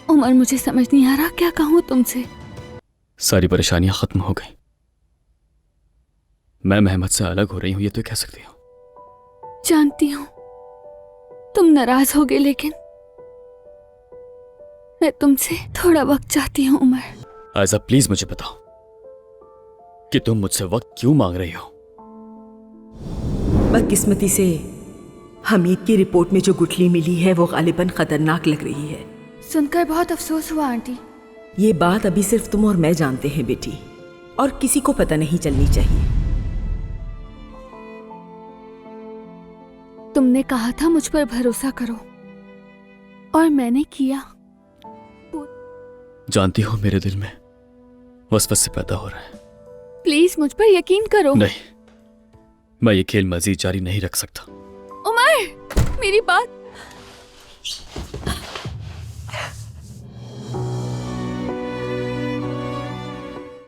उमर, मुझे समझ नहीं आ रहा क्या कहूँ तुमसे। सारी परेशानियां खत्म हो गई। मैं मेहमद से अलग हो रही हूं, ये तो कह सकती हो। जानती हूँ तुम नाराज होगे, लेकिन मैं तुमसे थोड़ा वक्त चाहती हूँ उमर। आयजा प्लीज मुझे बताओ कि तुम मुझसे वक्त क्यों मांग रही हो। बदकिस्मती से हमीद की रिपोर्ट में जो गुठली मिली है वो गालिबन खतरनाक लग रही है। सुनकर बहुत अफसोस हुआ आंटी। ये बात अभी सिर्फ तुम और मैं जानते हैं बेटी, और किसी को पता नहीं चलनी चाहिए। तुमने कहा था मुझ पर भरोसा करो, और मैंने किया। जानती हो मेरे दिल में वसवसे पैदा हो रहा है। प्लीज मुझ पर यकीन करो। नहीं, मैं ये खेल मजीद जारी नहीं रख सकता। उमर, मेरी बात।